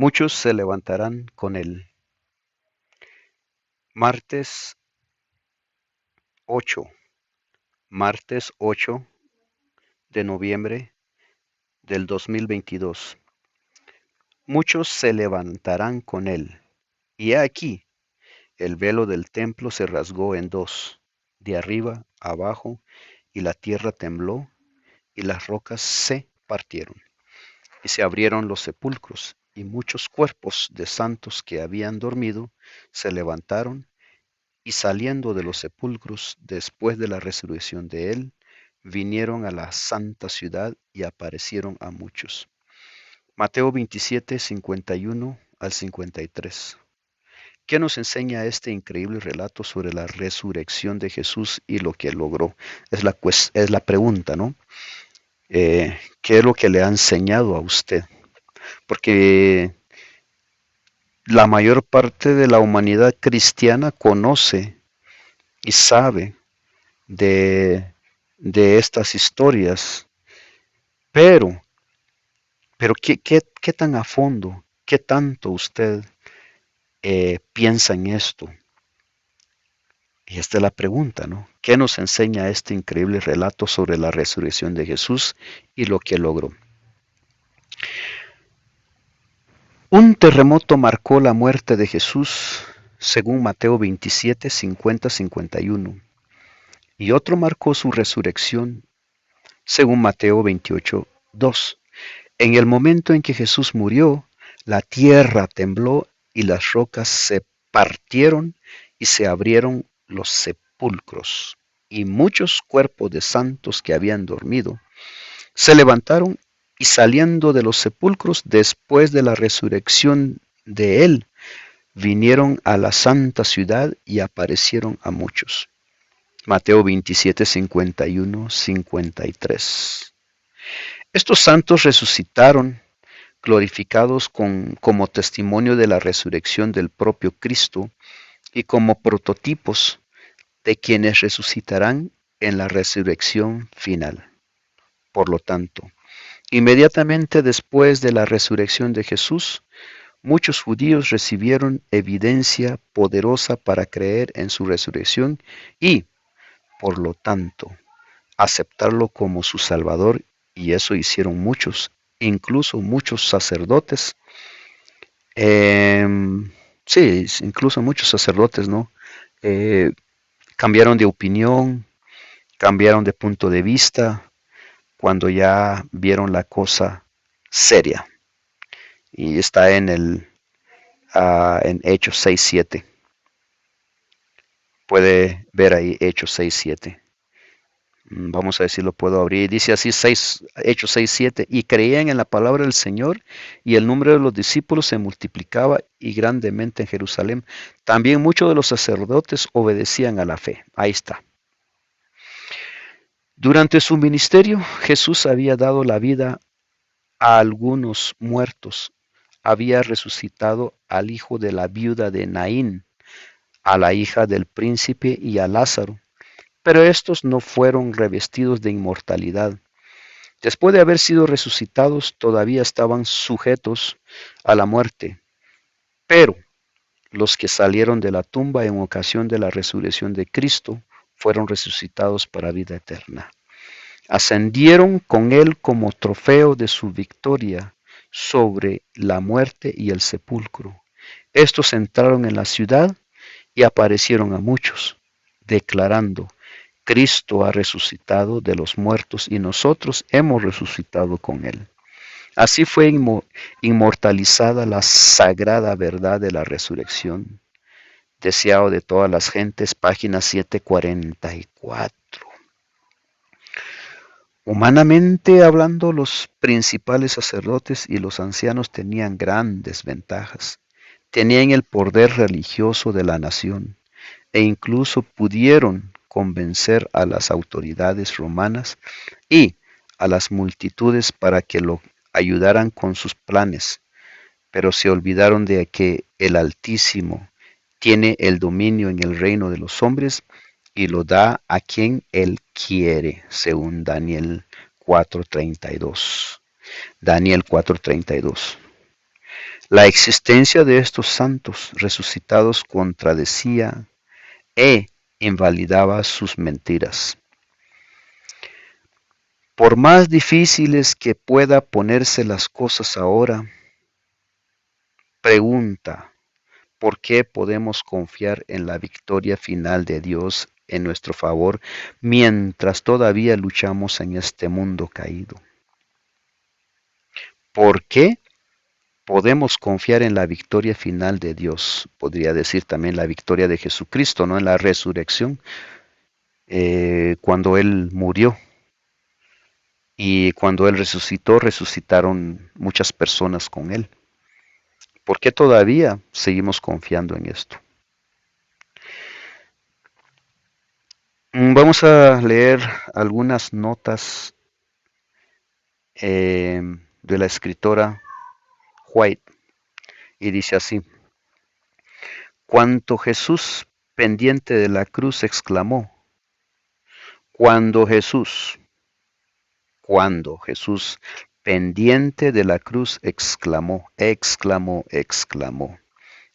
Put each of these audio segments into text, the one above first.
Muchos se levantarán con él. Martes 8, martes 8 de noviembre del 2022. Muchos se levantarán con él. Y he aquí, el velo del templo se rasgó en dos, de arriba a abajo, y la tierra tembló, y las rocas se partieron. Y se abrieron los sepulcros, y muchos cuerpos de santos que habían dormido se levantaron, y saliendo de los sepulcros después de la resurrección de él, vinieron a la santa ciudad y aparecieron a muchos. Mateo 27, 51 al 53. ¿Qué nos enseña este increíble relato sobre la resurrección de Jesús y lo que logró? Es la pregunta, ¿no? ¿Qué es lo que le ha enseñado a usted? Porque la mayor parte de la humanidad cristiana conoce y sabe de, de estas historias, pero, ¿qué tan a fondo, qué tanto usted piensa en esto? Y esta es la pregunta, ¿no? ¿Qué nos enseña este increíble relato sobre la resurrección de Jesús y lo que logró? Un terremoto marcó la muerte de Jesús, según Mateo 27, 50, 51, y otro marcó su resurrección, según Mateo 28, 2. En el momento en que Jesús murió, la tierra tembló y las rocas se partieron y se abrieron los sepulcros, y muchos cuerpos de santos que habían dormido se levantaron y saliendo de los sepulcros después de la resurrección de él, vinieron a la santa ciudad y aparecieron a muchos. Mateo 27, 51, 53. Estos santos resucitaron glorificados como testimonio de la resurrección del propio Cristo y como prototipos de quienes resucitarán en la resurrección final. Por lo tanto, inmediatamente después de la resurrección de Jesús, muchos judíos recibieron evidencia poderosa para creer en su resurrección y, por lo tanto, aceptarlo como su Salvador, y eso hicieron muchos, incluso muchos sacerdotes. Eh, sí, incluso muchos sacerdotes, ¿no? Eh, Cambiaron de opinión, cambiaron de punto de vista cuando ya vieron la cosa seria. Y está en Hechos 6:7. Puede ver ahí Hechos 6:7. Vamos a ver si lo puedo abrir. Dice así Hechos 6:7. Y creían en la palabra del Señor, y el número de los discípulos se multiplicaba y grandemente en Jerusalén. También muchos de los sacerdotes obedecían a la fe. Ahí está. Durante su ministerio, Jesús había dado la vida a algunos muertos. Había resucitado al hijo de la viuda de Naín, a la hija del príncipe y a Lázaro. Pero estos no fueron revestidos de inmortalidad. Después de haber sido resucitados, todavía estaban sujetos a la muerte. Pero los que salieron de la tumba en ocasión de la resurrección de Cristo fueron resucitados para vida eterna. Ascendieron con él como trofeo de su victoria sobre la muerte y el sepulcro. Estos entraron en la ciudad y aparecieron a muchos, declarando: Cristo ha resucitado de los muertos y nosotros hemos resucitado con él. Así fue inmortalizada la sagrada verdad de la resurrección. Deseado de todas las gentes, página 744. Humanamente hablando, los principales sacerdotes y los ancianos tenían grandes ventajas. Tenían el poder religioso de la nación e incluso pudieron convencer a las autoridades romanas y a las multitudes para que lo ayudaran con sus planes, pero se olvidaron de que el Altísimo tiene el dominio en el reino de los hombres y lo da a quien él quiere, según Daniel 4:32. Daniel 4:32. La existencia de estos santos resucitados contradecía e invalidaba sus mentiras. Por más difíciles que pueda ponerse las cosas ahora, pregunta, ¿por qué podemos confiar en la victoria final de Dios en nuestro favor mientras todavía luchamos en este mundo caído? ¿Por qué podemos confiar en la victoria final de Dios? Podría decir también la victoria de Jesucristo, ¿no? En la resurrección, cuando Él murió y cuando Él resucitó, resucitaron muchas personas con Él. ¿Por qué todavía seguimos confiando en esto? Vamos a leer algunas notas de la escritora White y dice así: Cuando Jesús pendiente de la cruz exclamó, cuando Jesús pendiente de la cruz exclamó,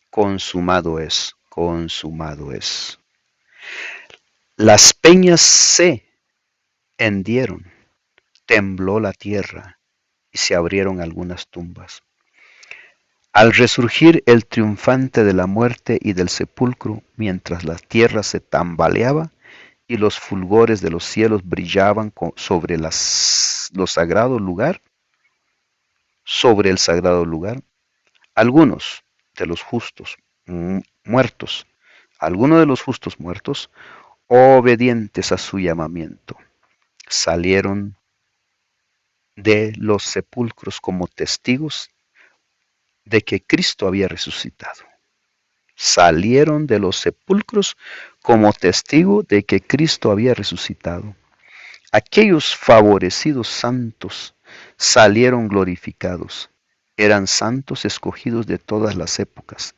consumado es, consumado es. Las peñas se hendieron, tembló la tierra y se abrieron algunas tumbas. Al resurgir el triunfante de la muerte y del sepulcro, mientras la tierra se tambaleaba y los fulgores de los cielos brillaban sobre los sagrado lugar, sobre el sagrado lugar, algunos de los justos muertos, algunos de los justos muertos, obedientes a su llamamiento, salieron de los sepulcros como testigos de que Cristo había resucitado. Salieron de los sepulcros como testigo de que Cristo había resucitado. Aquellos favorecidos santos salieron glorificados. Eran santos escogidos de todas las épocas,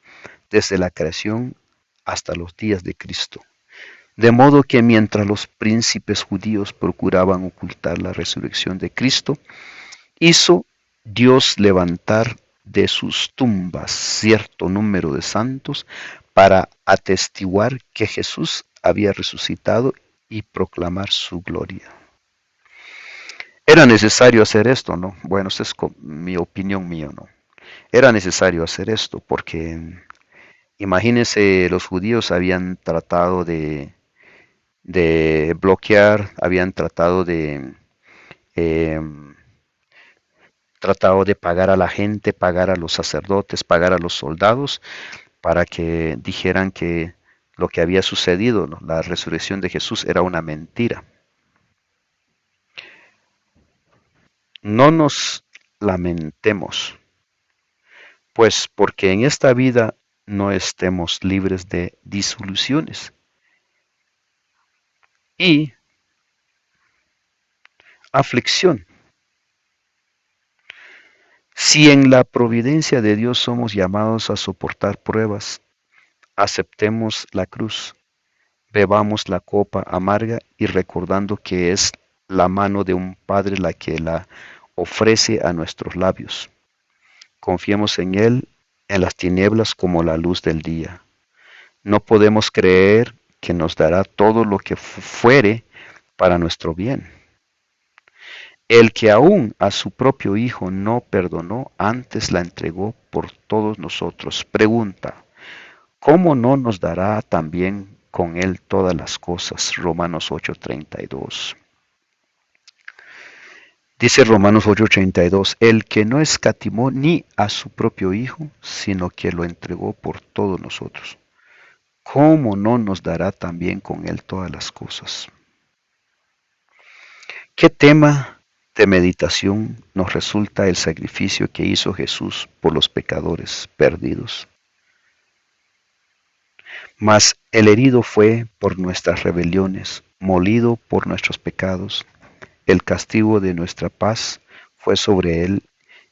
desde la creación hasta los días de Cristo. De modo que mientras los príncipes judíos procuraban ocultar la resurrección de Cristo, hizo Dios levantar de sus tumbas cierto número de santos para atestiguar que Jesús había resucitado y proclamar su gloria. Era necesario hacer esto, ¿no? Bueno, esa es mi opinión mía, ¿no? Era necesario hacer esto porque imagínense, los judíos habían tratado de bloquear, habían eh, tratado de pagar a la gente, pagar a los sacerdotes, pagar a los soldados, para que dijeran que lo que había sucedido, ¿no? La resurrección de Jesús era una mentira. No nos lamentemos, pues porque en esta vida no estemos libres de disoluciones y aflicción. Si en la providencia de Dios somos llamados a soportar pruebas, aceptemos la cruz, bebamos la copa amarga y recordando que es la mano de un Padre la que la ofrece a nuestros labios. Confiemos en Él en las tinieblas como la luz del día. No podemos creer que nos dará todo lo que fuere para nuestro bien. El que aún a su propio Hijo no perdonó, antes la entregó por todos nosotros. Pregunta, ¿cómo no nos dará también con Él todas las cosas? Romanos 8:32. Dice Romanos 8:32, el que no escatimó ni a su propio Hijo, sino que lo entregó por todos nosotros. ¿Cómo no nos dará también con Él todas las cosas? ¿Qué tema de meditación nos resulta el sacrificio que hizo Jesús por los pecadores perdidos? Mas el herido fue por nuestras rebeliones, molido por nuestros pecados. El castigo de nuestra paz fue sobre él,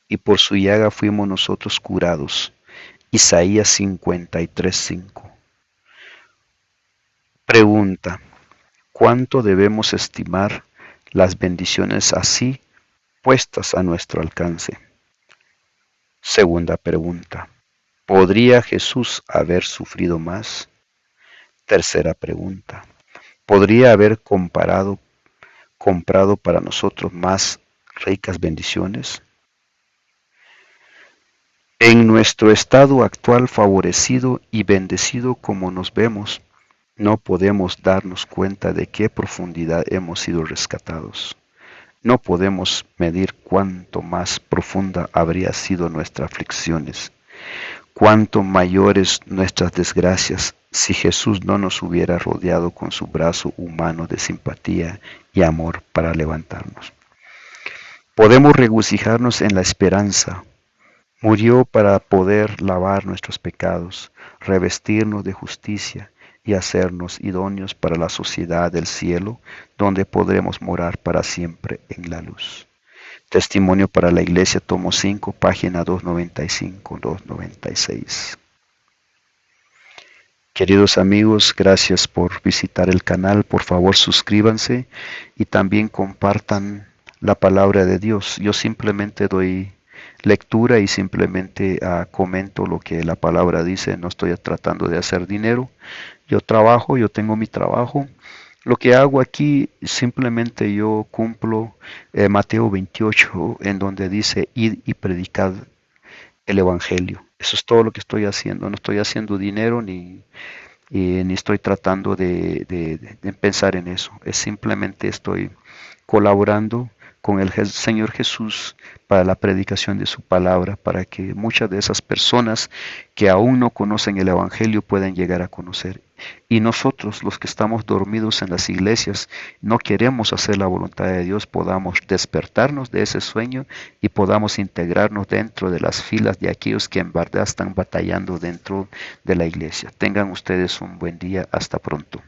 y por su llaga fuimos nosotros curados. Isaías 53:5. Pregunta, ¿cuánto debemos estimar las bendiciones así puestas a nuestro alcance? Segunda pregunta, ¿podría Jesús haber sufrido más? Tercera pregunta, ¿podría haber comprado para nosotros más ricas bendiciones? En nuestro estado actual favorecido y bendecido como nos vemos, no podemos darnos cuenta de qué profundidad hemos sido rescatados. No podemos medir cuánto más profunda habría sido nuestras aflicciones, cuánto mayores nuestras desgracias si Jesús no nos hubiera rodeado con su brazo humano de simpatía y amor para levantarnos. Podemos regocijarnos en la esperanza. Murió para poder lavar nuestros pecados, revestirnos de justicia y hacernos idóneos para la sociedad del cielo, donde podremos morar para siempre en la luz. Testimonio para la Iglesia, tomo 5, página 295-296. Queridos amigos, gracias por visitar el canal. Por favor, suscríbanse y también compartan la palabra de Dios. Yo simplemente doy lectura y simplemente comento lo que la palabra dice. No estoy tratando de hacer dinero. Yo trabajo, yo tengo mi trabajo. Lo que hago aquí, simplemente yo cumplo Mateo 28, en donde dice, id y predicad el Evangelio. Eso es todo lo que estoy haciendo. No estoy haciendo dinero ni estoy tratando de pensar en eso. Es simplemente estoy colaborando con el Señor Jesús para la predicación de su palabra, para que muchas de esas personas que aún no conocen el Evangelio puedan llegar a conocer. Y nosotros, los que estamos dormidos en las iglesias, no queremos hacer la voluntad de Dios, podamos despertarnos de ese sueño y podamos integrarnos dentro de las filas de aquellos que en verdad están batallando dentro de la iglesia. Tengan ustedes un buen día. Hasta pronto.